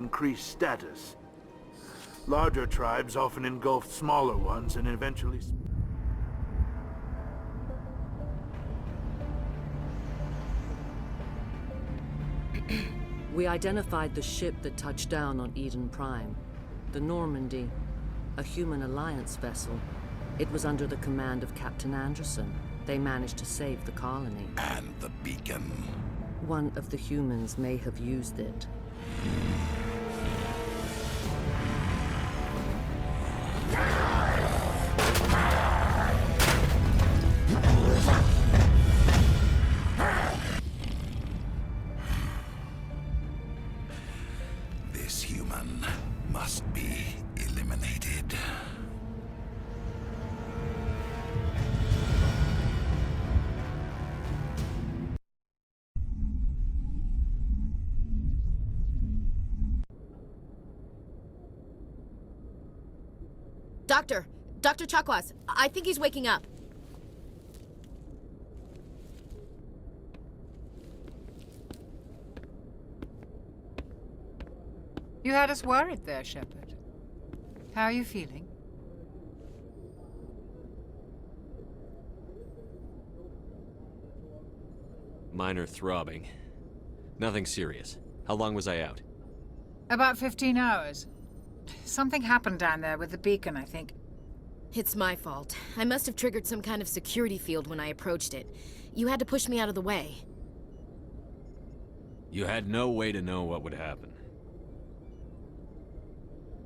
increased status. Larger tribes often engulfed smaller ones and eventually... We identified the ship that touched down on Eden Prime. The Normandy, a human alliance vessel. It was under the command of Captain Anderson. They managed to save the colony. And the beacon. One of the humans may have used it. This human must be eliminated. Dr. Chakwas, I think he's waking up. You had us worried there, Shepard. How are you feeling? Minor throbbing. Nothing serious. How long was I out? About 15 hours. Something happened down there with the beacon, I think. It's my fault. I must have triggered some kind of security field when I approached it. You had to push me out of the way. You had no way to know what would happen.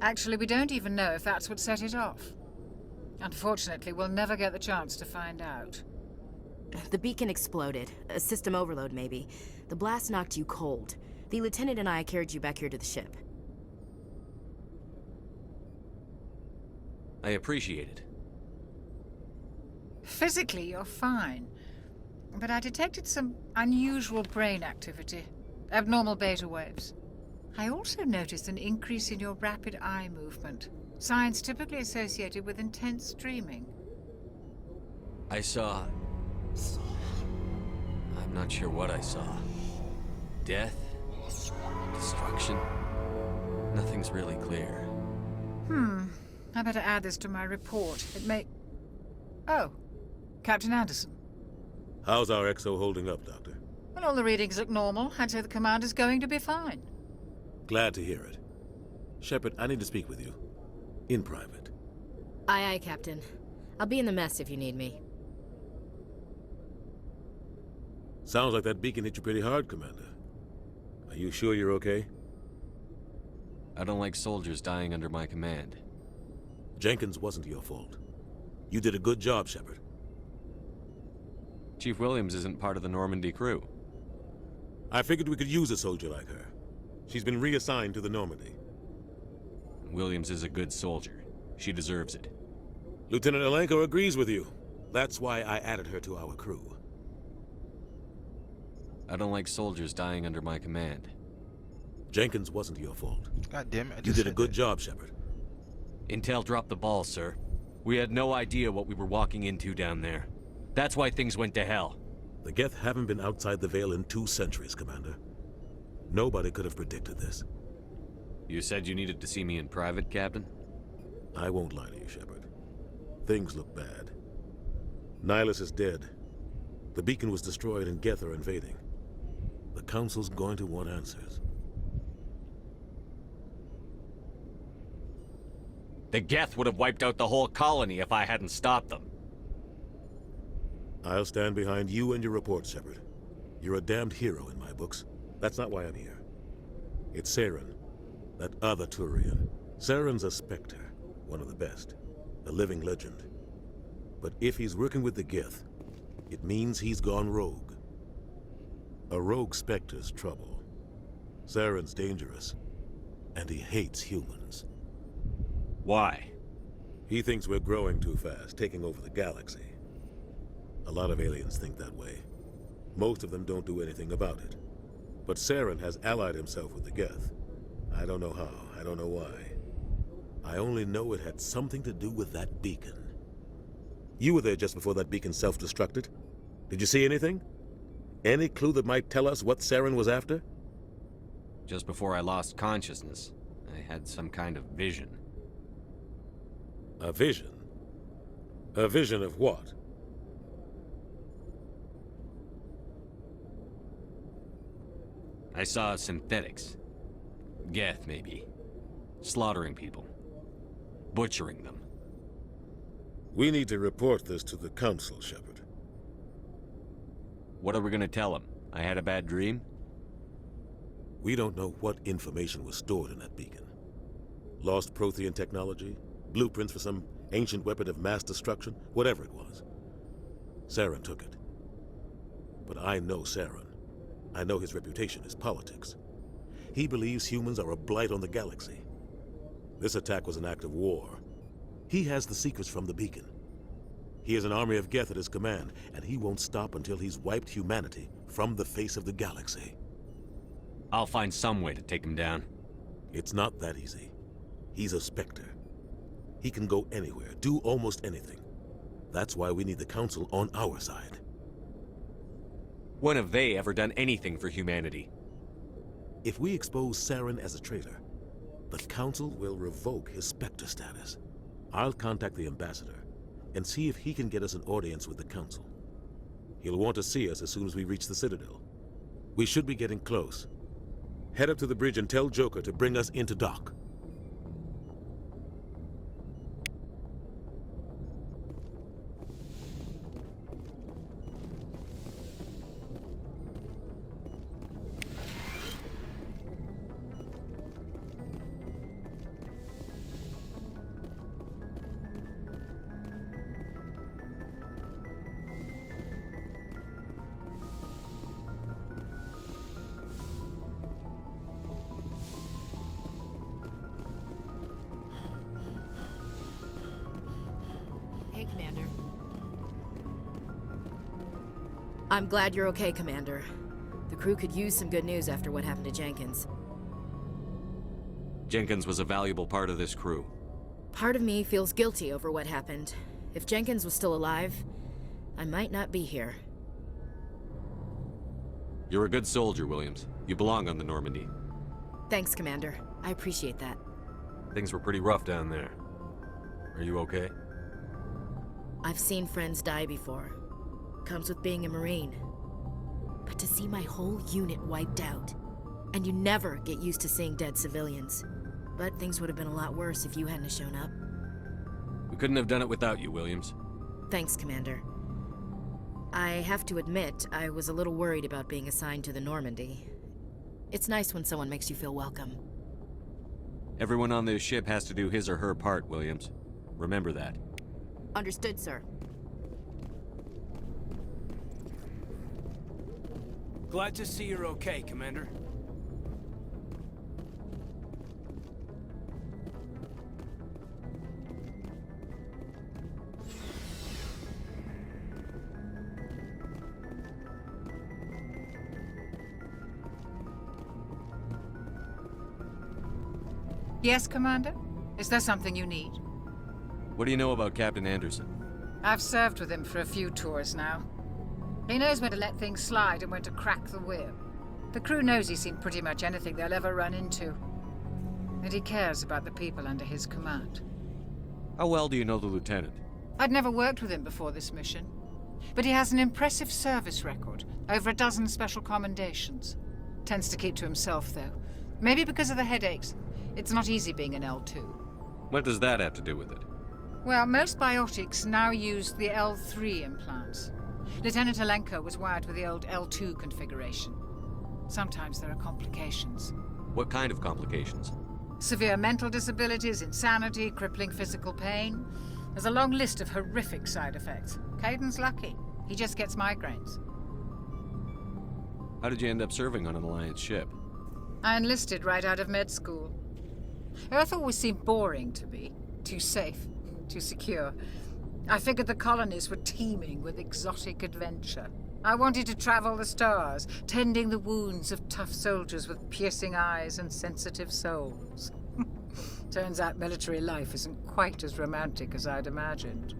Actually, we don't even know if that's what set it off. Unfortunately, we'll never get the chance to find out. The beacon exploded. A system overload, maybe. The blast knocked you cold. The lieutenant and I carried you back here to the ship. I appreciate it. Physically, you're fine. But I detected some unusual brain activity. Abnormal beta waves. I also noticed an increase in your rapid eye movement. Signs typically associated with intense dreaming. I saw... I'm not sure what I saw. Death? Destruction? Nothing's really clear. I better add this to my report. It may... Oh, Captain Anderson. How's our XO holding up, Doctor? Well, all the readings look normal. I'd say the commander's going to be fine. Glad to hear it. Shepard, I need to speak with you. In private. Aye, Captain. I'll be in the mess if you need me. Sounds like that beacon hit you pretty hard, Commander. Are you sure you're okay? I don't like soldiers dying under my command. Jenkins wasn't your fault. You did a good job, Shepard. Chief Williams isn't part of the Normandy crew. I figured we could use a soldier like her. She's been reassigned to the Normandy. Williams is a good soldier. She deserves it. Lieutenant Alenko agrees with you. That's why I added her to our crew. I don't like soldiers dying under my command. Jenkins wasn't your fault. God damn it. You did a good job, Shepard. Intel dropped the ball, sir. We had no idea what we were walking into down there. That's why things went to hell. The Geth haven't been outside the Veil in 2 centuries, Commander. Nobody could have predicted this. You said you needed to see me in private, Captain? I won't lie to you, Shepard. Things look bad. Nihilus is dead. The beacon was destroyed and Geth are invading. The Council's going to want answers. The Geth would have wiped out the whole colony if I hadn't stopped them. I'll stand behind you and your report, Shepard. You're a damned hero in my books. That's not why I'm here. It's Saren, that other Turian. Saren's a Spectre, one of the best. A living legend. But if he's working with the Geth, it means he's gone rogue. A rogue Spectre's trouble. Saren's dangerous, and he hates humans. Why? He thinks we're growing too fast, taking over the galaxy. A lot of aliens think that way. Most of them don't do anything about it. But Saren has allied himself with the Geth. I don't know how, I don't know why. I only know it had something to do with that beacon. You were there just before that beacon self-destructed. Did you see anything? Any clue that might tell us what Saren was after? Just before I lost consciousness, I had some kind of vision. A vision? A vision of what? I saw synthetics. Geth, maybe. Slaughtering people. Butchering them. We need to report this to the Council, Shepard. What are we gonna tell them? I had a bad dream? We don't know what information was stored in that beacon. Lost Prothean technology? Blueprints for some ancient weapon of mass destruction? Whatever it was. Saren took it. But I know Saren. I know his reputation is politics. He believes humans are a blight on the galaxy. This attack was an act of war. He has the secrets from the beacon. He has an army of Geth at his command, and he won't stop until he's wiped humanity from the face of the galaxy. I'll find some way to take him down. It's not that easy. He's a Spectre. He can go anywhere, do almost anything. That's why we need the Council on our side. When have they ever done anything for humanity? If we expose Saren as a traitor, the Council will revoke his Spectre status. I'll contact the Ambassador and see if he can get us an audience with the Council. He'll want to see us as soon as we reach the Citadel. We should be getting close. Head up to the bridge and tell Joker to bring us into dock. Hey, Commander. I'm glad you're okay, Commander. The crew could use some good news after what happened to Jenkins. Jenkins was a valuable part of this crew. Part of me feels guilty over what happened. If Jenkins was still alive, I might not be here. You're a good soldier, Williams. You belong on the Normandy. Thanks, Commander. I appreciate that. Things were pretty rough down there. Are you okay? I've seen friends die before. Comes with being a Marine. But to see my whole unit wiped out, and you never get used to seeing dead civilians. But things would have been a lot worse if you hadn't shown up. We couldn't have done it without you, Williams. Thanks, Commander. I have to admit, I was a little worried about being assigned to the Normandy. It's nice when someone makes you feel welcome. Everyone on this ship has to do his or her part, Williams. Remember that. Understood, sir. Glad to see you're okay, Commander. Yes, Commander? Is there something you need? What do you know about Captain Anderson? I've served with him for a few tours now. He knows when to let things slide and when to crack the whip. The crew knows he's seen pretty much anything they'll ever run into. And he cares about the people under his command. How well do you know the lieutenant? I'd never worked with him before this mission. But he has an impressive service record, over a dozen special commendations. Tends to keep to himself, though. Maybe because of the headaches. It's not easy being an L2. What does that have to do with it? Well, most biotics now use the L3 implants. Lieutenant Alenko was wired with the old L2 configuration. Sometimes there are complications. What kind of complications? Severe mental disabilities, insanity, crippling physical pain. There's a long list of horrific side effects. Caden's lucky. He just gets migraines. How did you end up serving on an Alliance ship? I enlisted right out of med school. Earth always seemed boring to me. Too safe, too secure. I figured the colonies were teeming with exotic adventure. I wanted to travel the stars, tending the wounds of tough soldiers with piercing eyes and sensitive souls. Turns out military life isn't quite as romantic as I'd imagined.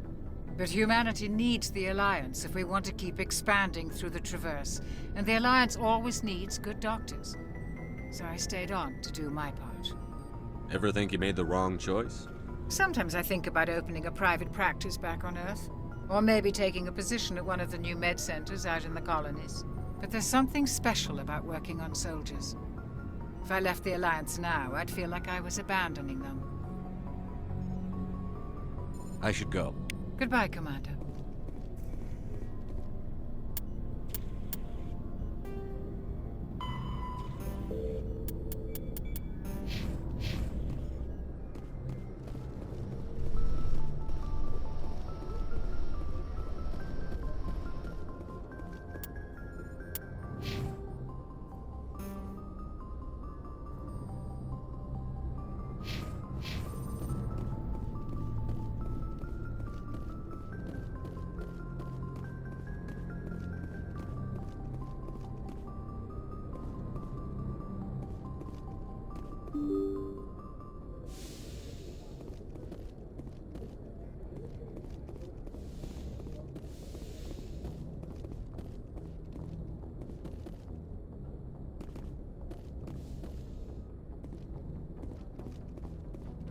But humanity needs the Alliance if we want to keep expanding through the Traverse, and the Alliance always needs good doctors. so I stayed on to do my part. Ever think you made the wrong choice? Sometimes I think about opening a private practice back on Earth, or maybe taking a position at one of the new med centers out in the colonies. But there's something special about working on soldiers. If I left the Alliance now, I'd feel like I was abandoning them. I should go. Goodbye, Commander.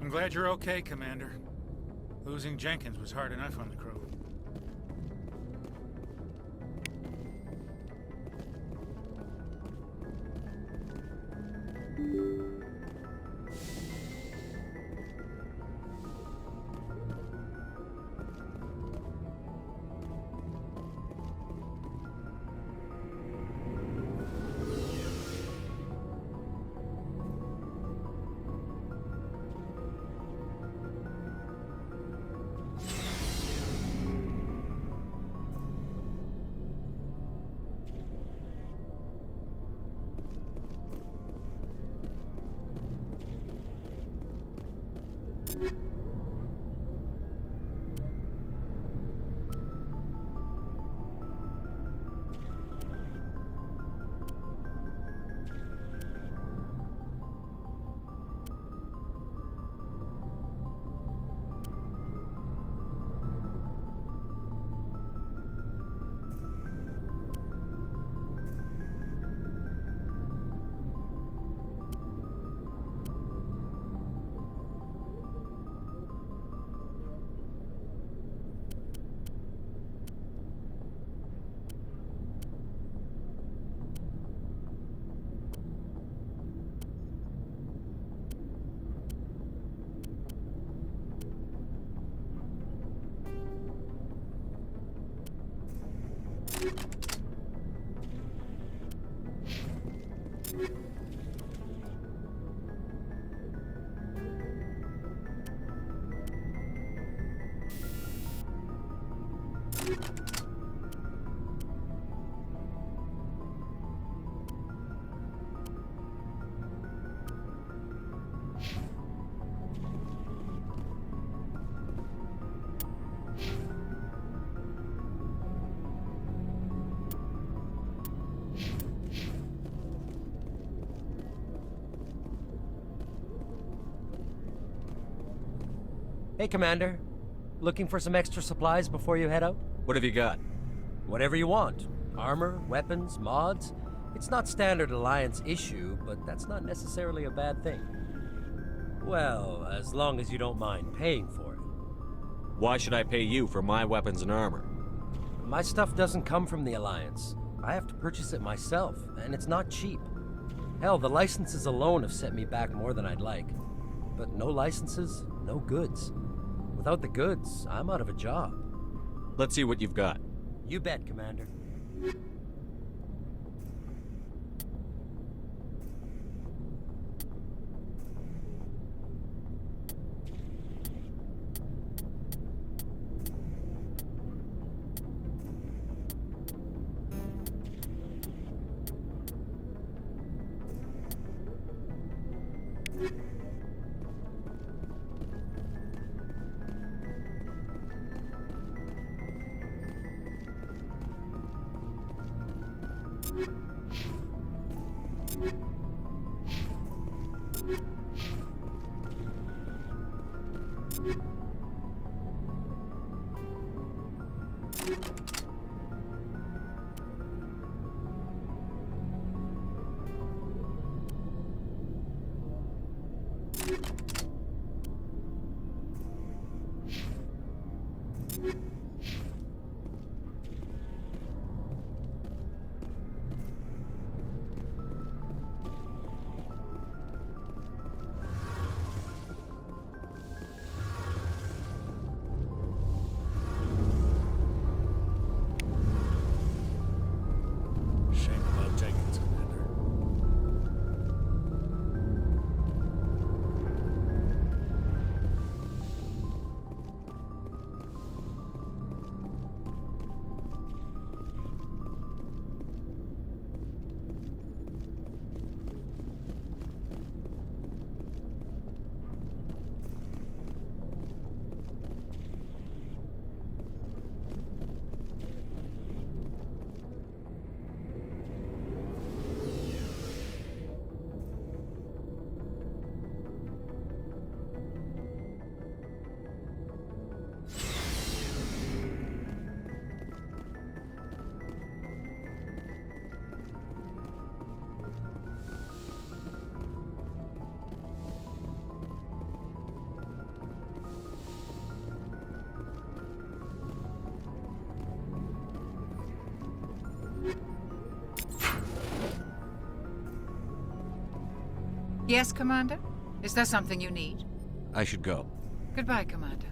I'm glad you're okay, Commander. Losing Jenkins was hard enough on the crew. Hey, Commander. Looking for some extra supplies before you head out? What have you got? Whatever you want. Armor, weapons, mods. It's not standard Alliance issue, but that's not necessarily a bad thing. Well, as long as you don't mind paying for it. Why should I pay you for my weapons and armor? My stuff doesn't come from the Alliance. I have to purchase it myself, and it's not cheap. Hell, the licenses alone have set me back more than I'd like. But no licenses, no goods. Without the goods, I'm out of a job. Let's see what you've got. You bet, Commander. Shame about Jenkins, Commander. Yes, Commander? Is there something you need? I should go. Goodbye, Commander.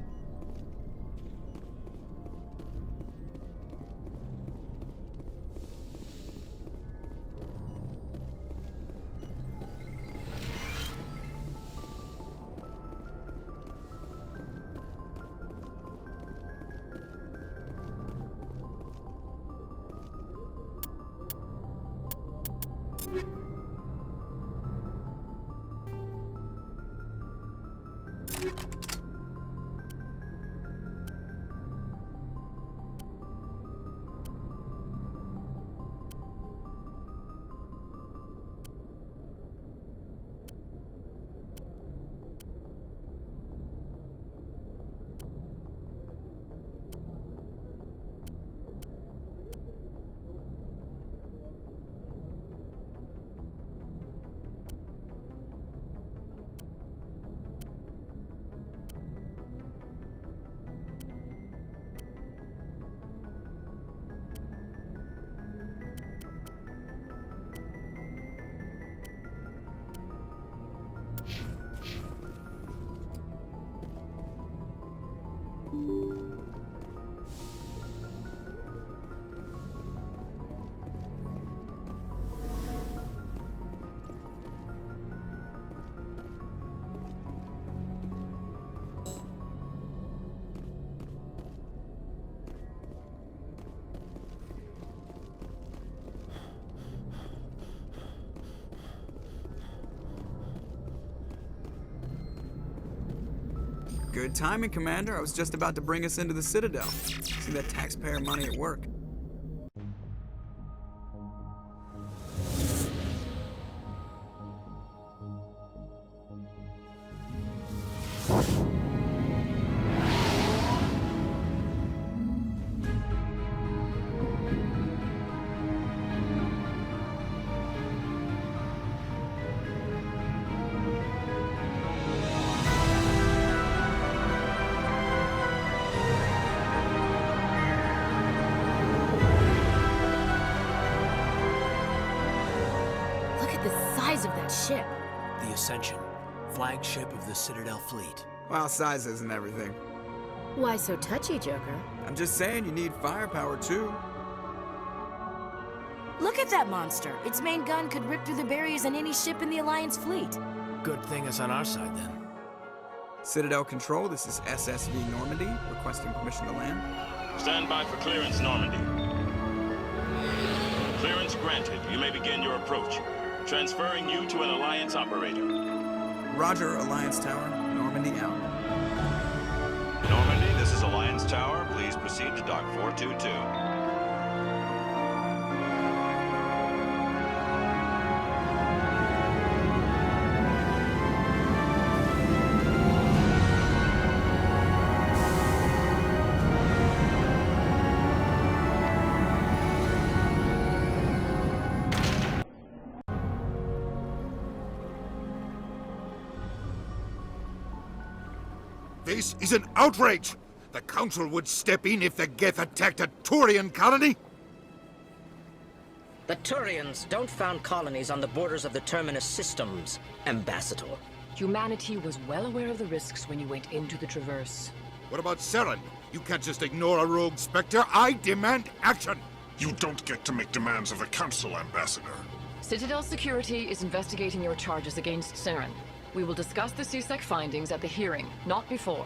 Good timing, Commander. I was just about to bring us into the Citadel. See that taxpayer money at work. Of that ship. The Ascension, flagship of the Citadel fleet. Well, size isn't everything. Why so touchy, Joker? I'm just saying you need firepower too. Look at that monster. Its main gun could rip through the barriers in any ship in the Alliance fleet. Good thing it's on our side then. Citadel Control, this is SSV Normandy, requesting permission to land. Stand by for clearance, Normandy. Clearance granted. You may begin your approach. Transferring you to an Alliance operator. Roger, Alliance Tower. Normandy out. Normandy, this is Alliance Tower. Please proceed to Dock 422. This is an outrage! The Council would step in if the Geth attacked a Turian colony? The Turians don't found colonies on the borders of the Terminus systems, Ambassador. Humanity was well aware of the risks when you went into the Traverse. What about Saren? You can't just ignore a rogue Spectre. I demand action! You don't get to make demands of the Council, Ambassador. Citadel Security is investigating your charges against Saren. We will discuss the CSEC findings at the hearing, not before.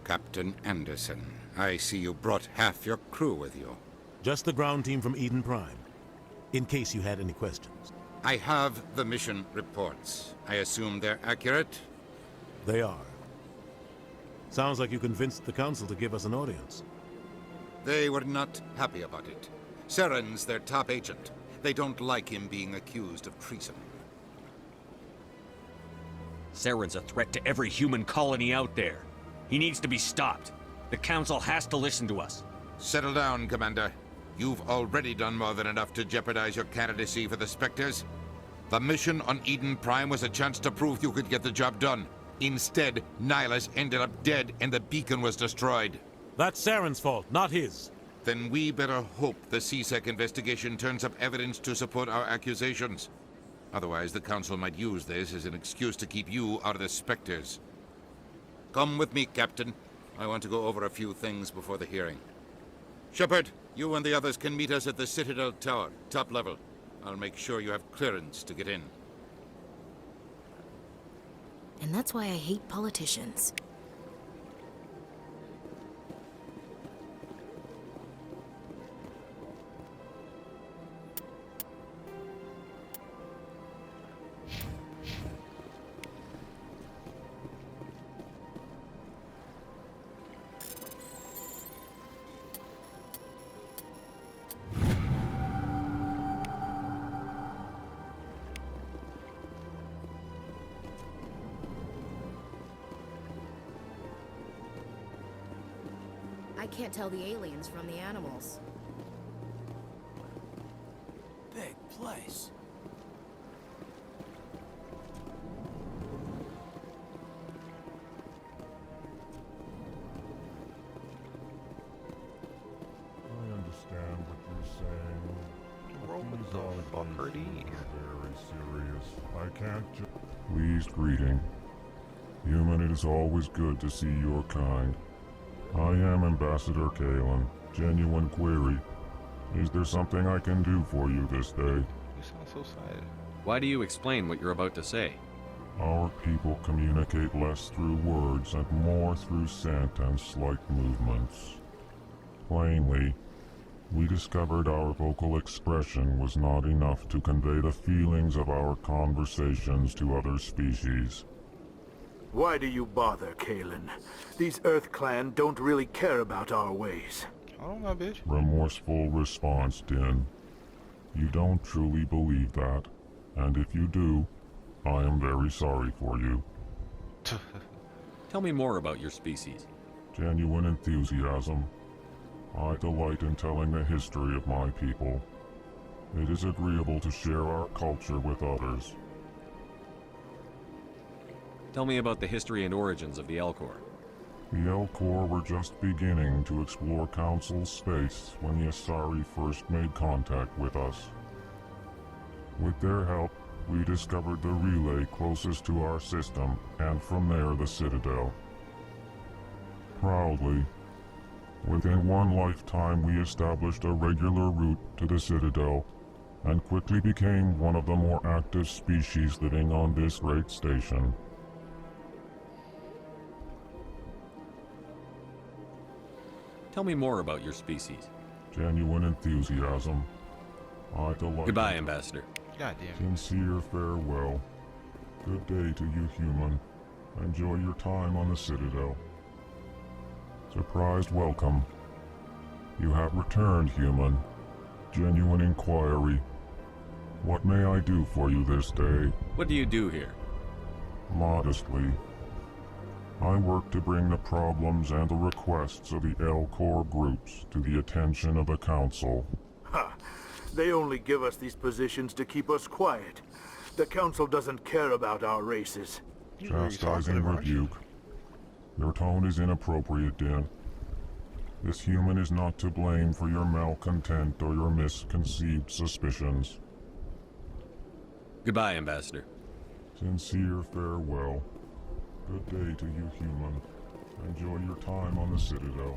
Captain Anderson, I see you brought half your crew with you. Just the ground team from Eden Prime, in case you had any questions. I have the mission reports. I assume they're accurate? They are. Sounds like you convinced the Council to give us an audience. They were not happy about it. Saren's their top agent. They don't like him being accused of treason. Saren's a threat to every human colony out there. He needs to be stopped. The Council has to listen to us. Settle down, Commander. You've already done more than enough to jeopardize your candidacy for the Spectres. The mission on Eden Prime was a chance to prove you could get the job done. Instead, Nihilus ended up dead and the beacon was destroyed. That's Saren's fault, not his. Then we better hope the CSEC investigation turns up evidence to support our accusations. Otherwise, the Council might use this as an excuse to keep you out of the Spectres. Come with me, Captain. I want to go over a few things before the hearing. Shepard, you and the others can meet us at the Citadel Tower, top level. I'll make sure you have clearance to get in. And that's why I hate politicians. I can't tell the aliens from the animals. Big place. I understand what you're saying. Roll with These are Buckarty. very serious. I can't just... Pleased greeting. Human, it is always good to see your kind. I am Ambassador Kalen. Genuine query. Is there something I can do for you this day? You sound so sad. Why do you explain what you're about to say? Our people communicate less through words and more through scent and slight movements. Plainly, we discovered our vocal expression was not enough to convey the feelings of our conversations to other species. Why do you bother, Kalen? These Earth Clan don't really care about our ways. I don't know, bitch. Remorseful response, Din. You don't truly believe that, and if you do, I am very sorry for you. Tell me more about your species. Genuine enthusiasm. I delight in telling the history of my people. It is agreeable to share our culture with others. Tell me about the history and origins of the Elcor. The Elcor were just beginning to explore Council space when the Asari first made contact with us. With their help, we discovered the relay closest to our system, and from there the Citadel. Proudly, within one lifetime we established a regular route to the Citadel, and quickly became one of the more active species living on this great station. Tell me more about your species. Genuine enthusiasm. I delight. Goodbye, Ambassador. Goddamn. Sincere farewell. Good day to you, human. Enjoy your time on the Citadel. Surprised welcome. You have returned, human. Genuine inquiry. What may I do for you this day? What do you do here? Modestly. I work to bring the problems and the requests of the Elcor groups to the attention of the Council. Ha! They only give us these positions to keep us quiet. The Council doesn't care about our races. Chastising rebuke. Your tone is inappropriate, Din. This human is not to blame for your malcontent or your misconceived suspicions. Goodbye, Ambassador. Sincere farewell. Good day to you, human. Enjoy your time on the Citadel.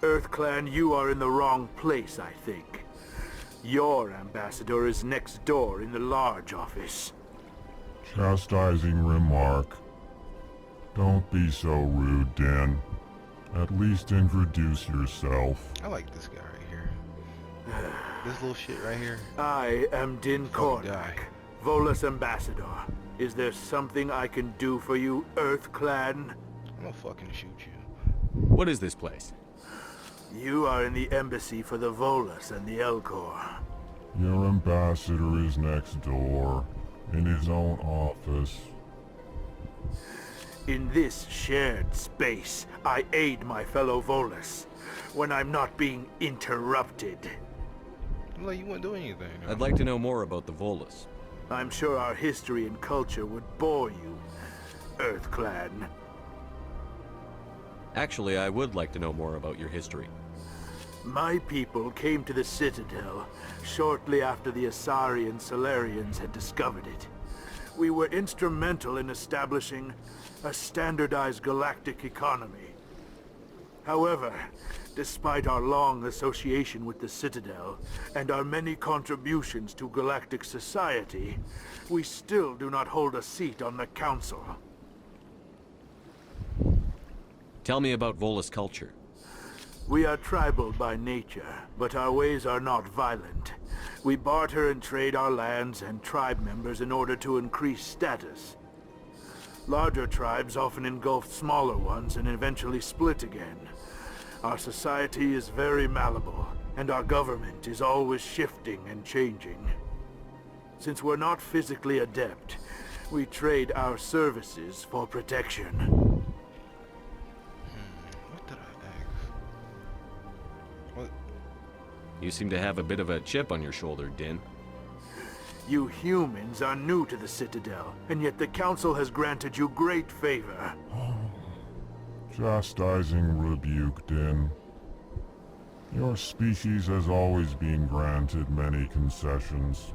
EarthClan, you are in the wrong place, I think. Your ambassador is next door in the large office. Chastising remark. Don't be so rude, Din. At least introduce yourself. I like this guy right here. This little shit right here. I am Din Kordak, Volus ambassador. Is there something I can do for you, EarthClan? I'm gonna fucking shoot you. What is this place? You are in the embassy for the Volus and the Elcor. Your ambassador is next door, in his own office. In this shared space, I aid my fellow Volus when I'm not being interrupted. Like you wouldn't do anything. No? I'd like to know more about the Volus. I'm sure our history and culture would bore you, EarthClan. Actually, I would like to know more about your history. My people came to the Citadel shortly after the Asari and Solarians had discovered it. We were instrumental in establishing a standardized galactic economy. However, despite our long association with the Citadel and our many contributions to galactic society, we still do not hold a seat on the Council. Tell me about Volus culture. We are tribal by nature, but our ways are not violent. We barter and trade our lands and tribe members in order to increase status. Larger tribes often engulf smaller ones and eventually split again. Our society is very malleable, and our government is always shifting and changing. Since we're not physically adept, we trade our services for protection. You seem to have a bit of a chip on your shoulder, Din. You humans are new to the Citadel, and yet the Council has granted you great favor. Chastising rebuke, Din. Your species has always been granted many concessions.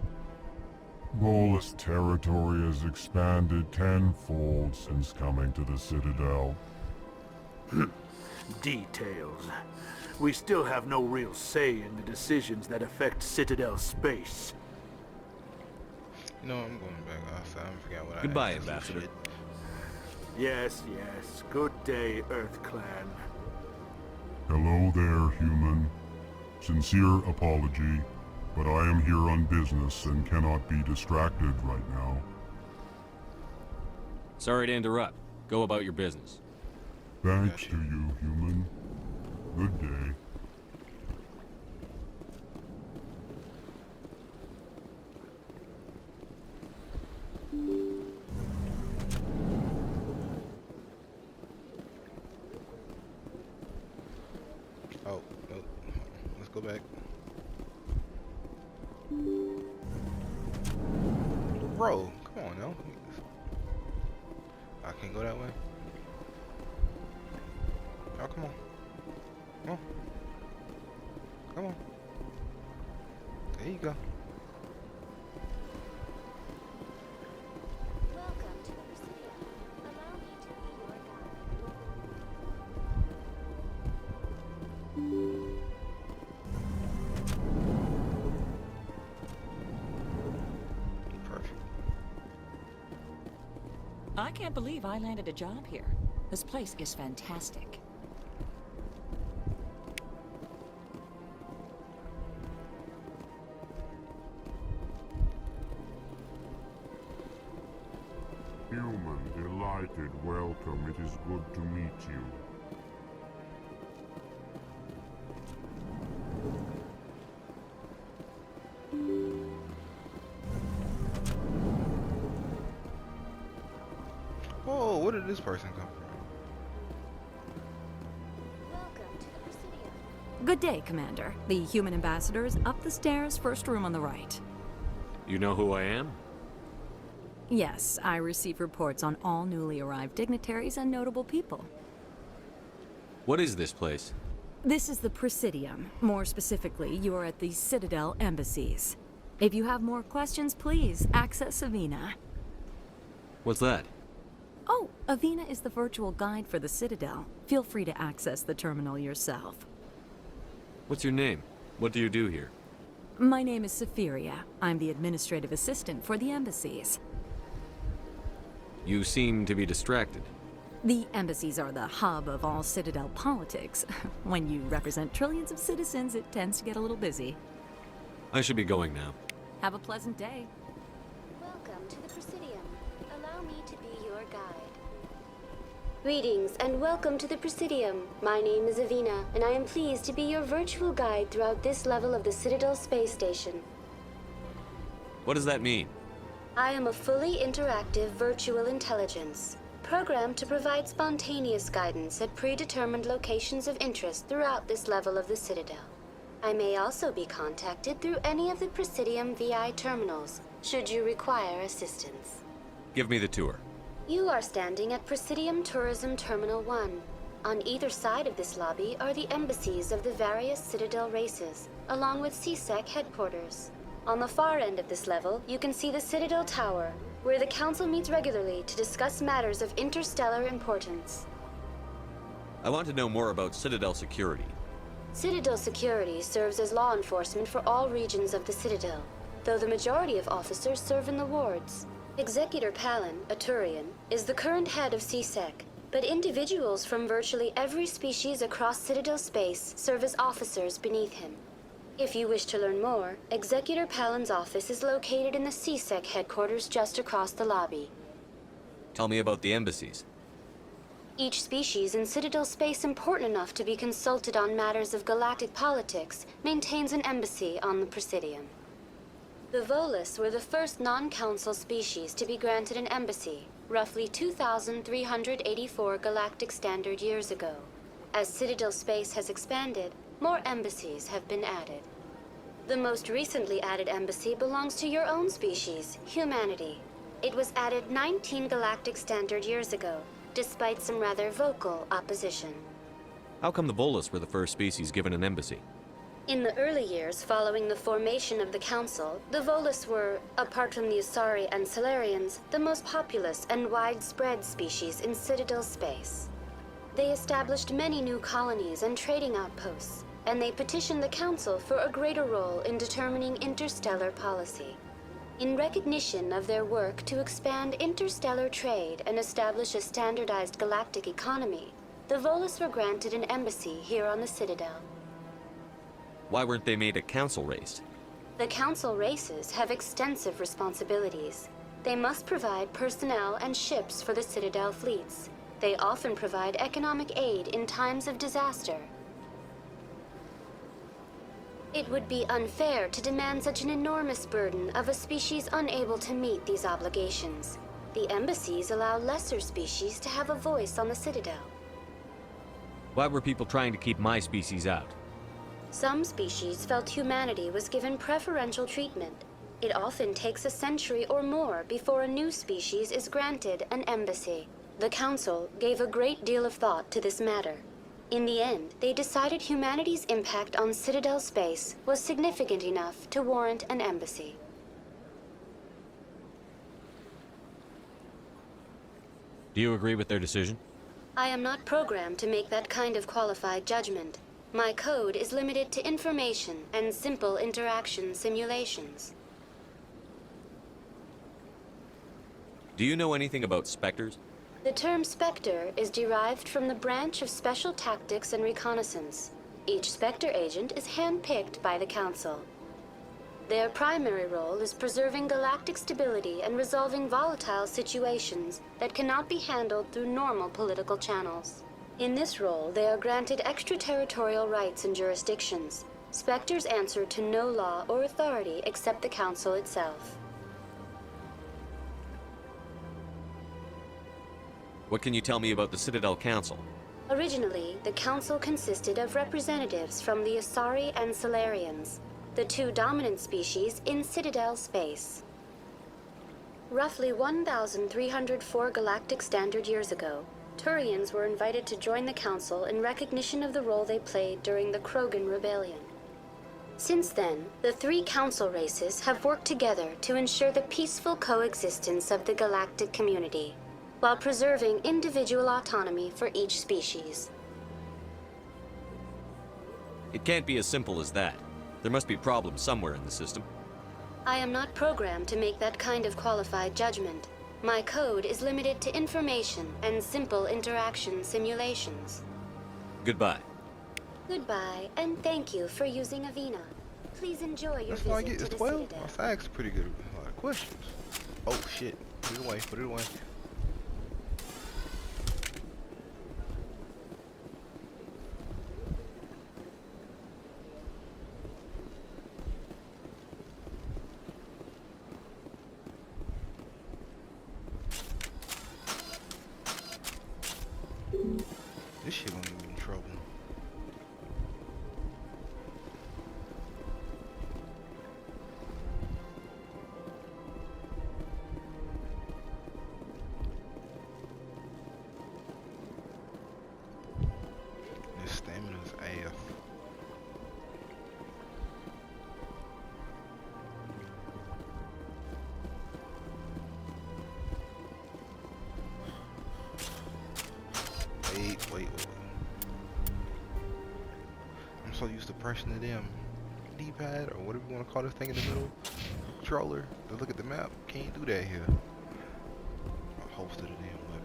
Volus territory has expanded tenfold since coming to the Citadel. Details. We still have no real say in the decisions that affect Citadel space. You know, I'm going back outside. I forgot what Goodbye, I asked. Ambassador. Yes, yes. Good day, EarthClan. Hello there, human. Sincere apology, but I am here on business and cannot be distracted right now. Sorry to interrupt. Go about your business. Thanks to you, human. Good day. Oh, no. Let's go back. Bro, come on now. I can't go that way. Oh, come on. Come on. Come on. There you go. I can't believe I landed a job here. This place is fantastic. Human, delighted, welcome. It is good to meet you. Whoa, where did this person come from? Good day, Commander. The human ambassador is up the stairs, first room on the right. You know who I am? Yes, I receive reports on all newly arrived dignitaries and notable people. What is this place? This is the Presidium. More specifically, you are at the Citadel embassies. If you have more questions, please access Avina. What's that? Oh, Avina is the virtual guide for the Citadel. Feel free to access the terminal yourself. What's your name? What do you do here? My name is Safiria. I'm the administrative assistant for the embassies. You seem to be distracted. The embassies are the hub of all Citadel politics. When you represent trillions of citizens, it tends to get a little busy. I should be going now. Have a pleasant day. Welcome to the Presidium. Allow me to be your guide. Greetings and welcome to the Presidium. My name is Avina, and I am pleased to be your virtual guide throughout this level of the Citadel space station. What does that mean? I am a fully interactive virtual intelligence, programmed to provide spontaneous guidance at predetermined locations of interest throughout this level of the Citadel. I may also be contacted through any of the Presidium VI terminals, should you require assistance. Give me the tour. You are standing at Presidium Tourism Terminal 1. On either side of this lobby are the embassies of the various Citadel races, along with CSEC headquarters. On the far end of this level, you can see the Citadel Tower, where the Council meets regularly to discuss matters of interstellar importance. I want to know more about Citadel security. Citadel security serves as law enforcement for all regions of the Citadel, though the majority of officers serve in the wards. Executor Palin, a Turian, is the current head of CSEC, but individuals from virtually every species across Citadel space serve as officers beneath him. If you wish to learn more, Executor Palin's office is located in the CSEC headquarters just across the lobby. Tell me about the embassies. Each species in Citadel space important enough to be consulted on matters of galactic politics maintains an embassy on the Presidium. The Volus were the first non-council species to be granted an embassy, roughly 2,384 galactic standard years ago. As Citadel space has expanded, more embassies have been added. The most recently added embassy belongs to your own species, humanity. It was added 19 galactic standard years ago, despite some rather vocal opposition. How come the Volus were the first species given an embassy? In the early years following the formation of the Council, the Volus were, apart from the Asari and Solarians, the most populous and widespread species in Citadel space. They established many new colonies and trading outposts, and they petitioned the Council for a greater role in determining interstellar policy. In recognition of their work to expand interstellar trade and establish a standardized galactic economy, the Volus were granted an embassy here on the Citadel. Why weren't they made a council race? The Council races have extensive responsibilities. They must provide personnel and ships for the Citadel fleets. They often provide economic aid in times of disaster. It would be unfair to demand such an enormous burden of a species unable to meet these obligations. The embassies allow lesser species to have a voice on the Citadel. Why were people trying to keep my species out? Some species felt humanity was given preferential treatment. It often takes a century or more before a new species is granted an embassy. The Council gave a great deal of thought to this matter. In the end, they decided humanity's impact on Citadel space was significant enough to warrant an embassy. Do you agree with their decision? I am not programmed to make that kind of qualified judgment. My code is limited to information and simple interaction simulations. Do you know anything about Spectres? The term Spectre is derived from the branch of Special Tactics and Reconnaissance. Each Spectre agent is handpicked by the Council. Their primary role is preserving galactic stability and resolving volatile situations that cannot be handled through normal political channels. In this role, they are granted extraterritorial rights and jurisdictions. Spectres answer to no law or authority except the Council itself. What can you tell me about the Citadel Council? Originally, the Council consisted of representatives from the Asari and Solarians, the two dominant species in Citadel space. Roughly 1,304 galactic standard years ago, Turians were invited to join the Council in recognition of the role they played during the Krogan Rebellion. Since then, the three Council races have worked together to ensure the peaceful coexistence of the galactic community, while preserving individual autonomy for each species. It can't be as simple as that. There must be problems somewhere in the system. I am not programmed to make that kind of qualified judgment. My code is limited to information and simple interaction simulations. Goodbye. Goodbye, and thank you for using Avina. Please enjoy your That's why I visit get to it's the 12. Citadel. My facts pretty good questions. Oh shit. Put it away, put it away. This shit gonna get me in trouble. This stamina's AF. Wait. I'm so used to pressing the damn D-pad or whatever you want to call this thing in the middle controller to look at the map. Can't do that here. I hosted a damn weapon.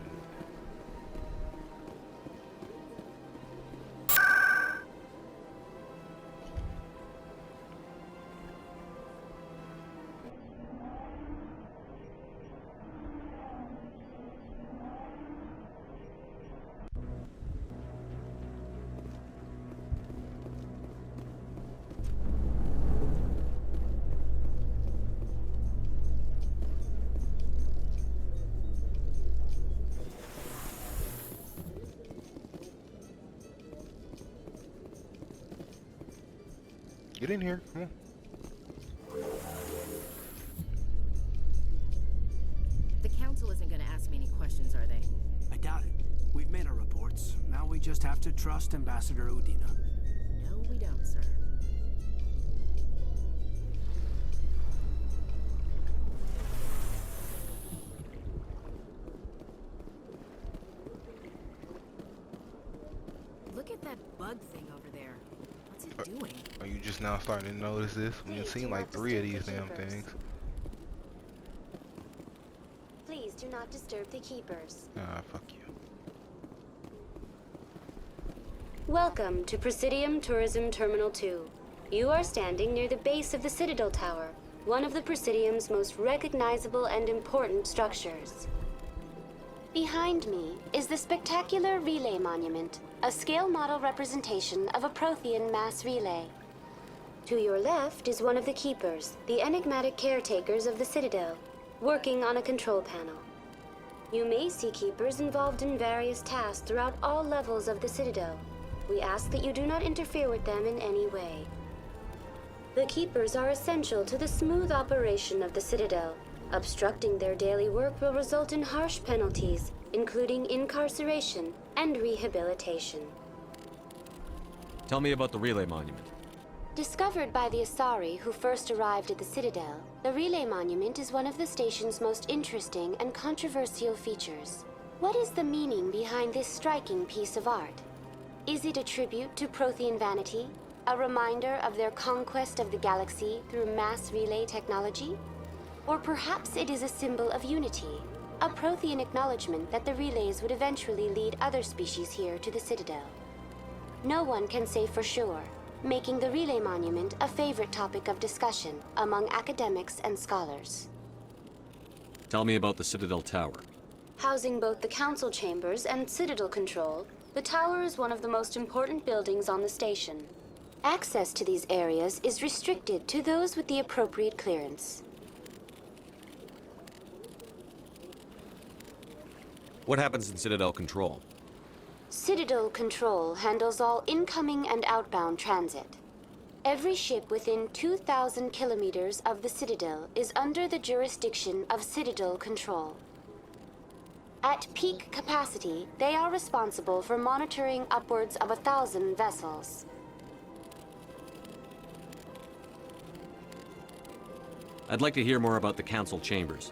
Get in here, come on. The Council isn't gonna ask me any questions, are they? I doubt it. We've made our reports. Now we just have to trust Ambassador Udina. No, we don't, sir. Look at that bug thing over there. What's it doing? Are you just now starting to notice this? We've seen like 3 of these damn things. Please do not disturb the keepers. Ah, fuck you. Welcome to Presidium Tourism Terminal 2. You are standing near the base of the Citadel Tower, one of the Presidium's most recognizable and important structures. Behind me is the spectacular Relay Monument, a scale model representation of a Prothean mass relay. To your left is one of the Keepers, the enigmatic caretakers of the Citadel, working on a control panel. You may see Keepers involved in various tasks throughout all levels of the Citadel. We ask that you do not interfere with them in any way. The Keepers are essential to the smooth operation of the Citadel. Obstructing their daily work will result in harsh penalties, including incarceration and rehabilitation. Tell me about the Relay Monument. Discovered by the Asari who first arrived at the Citadel, the Relay Monument is one of the station's most interesting and controversial features. What is the meaning behind this striking piece of art? Is it a tribute to Prothean vanity? A reminder of their conquest of the galaxy through mass relay technology? Or perhaps it is a symbol of unity, a Prothean acknowledgement that the relays would eventually lead other species here to the Citadel. No one can say for sure, making the Relay Monument a favorite topic of discussion among academics and scholars. Tell me about the Citadel Tower. Housing both the Council chambers and Citadel control, the tower is one of the most important buildings on the station. Access to these areas is restricted to those with the appropriate clearance. What happens in Citadel Control? Citadel Control handles all incoming and outbound transit. Every ship within 2,000 kilometers of the Citadel is under the jurisdiction of Citadel Control. At peak capacity, they are responsible for monitoring upwards of 1,000 vessels. I'd like to hear more about the Council chambers.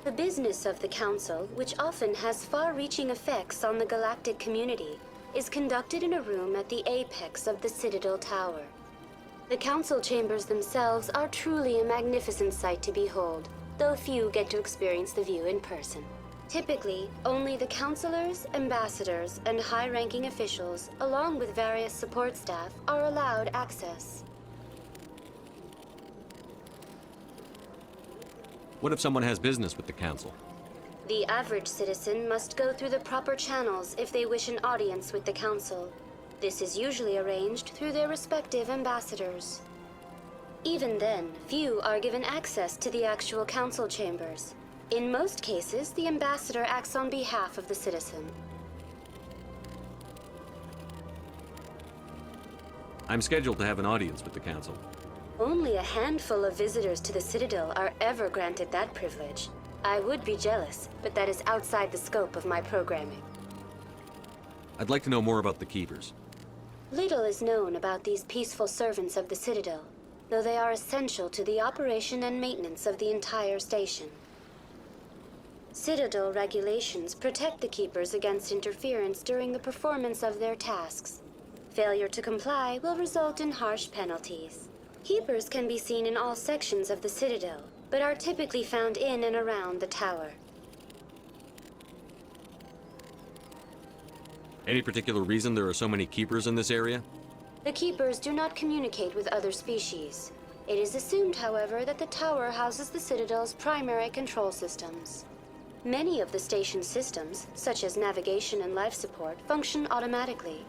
The business of the Council, which often has far-reaching effects on the galactic community, is conducted in a room at the apex of the Citadel Tower. The Council chambers themselves are truly a magnificent sight to behold, though few get to experience the view in person. Typically, only the councilors, ambassadors, and high-ranking officials, along with various support staff, are allowed access. What if someone has business with the Council? The average citizen must go through the proper channels if they wish an audience with the Council. This is usually arranged through their respective ambassadors. Even then, few are given access to the actual Council chambers. In most cases, the ambassador acts on behalf of the citizen. I'm scheduled to have an audience with the Council. Only a handful of visitors to the Citadel are ever granted that privilege. I would be jealous, but that is outside the scope of my programming. I'd like to know more about the Keepers. Little is known about these peaceful servants of the Citadel, though they are essential to the operation and maintenance of the entire station. Citadel regulations protect the Keepers against interference during the performance of their tasks. Failure to comply will result in harsh penalties. Keepers can be seen in all sections of the Citadel, but are typically found in and around the tower. Any particular reason there are so many Keepers in this area? The Keepers do not communicate with other species. It is assumed, however, that the tower houses the Citadel's primary control systems. Many of the station's systems, such as navigation and life support, function automatically.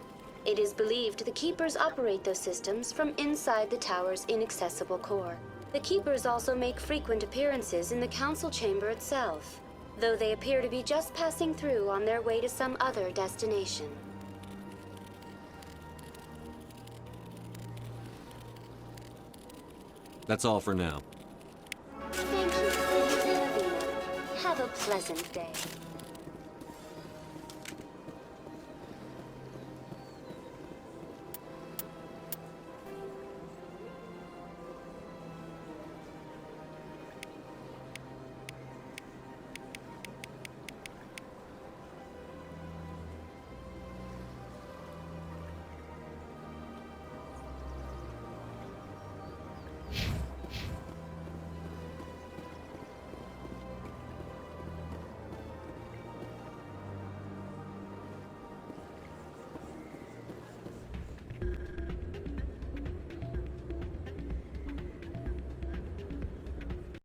It is believed the Keepers operate those systems from inside the tower's inaccessible core. The Keepers also make frequent appearances in the Council chamber itself, though they appear to be just passing through on their way to some other destination. That's all for now. Thank you, Lady Zeravina. Have a pleasant day.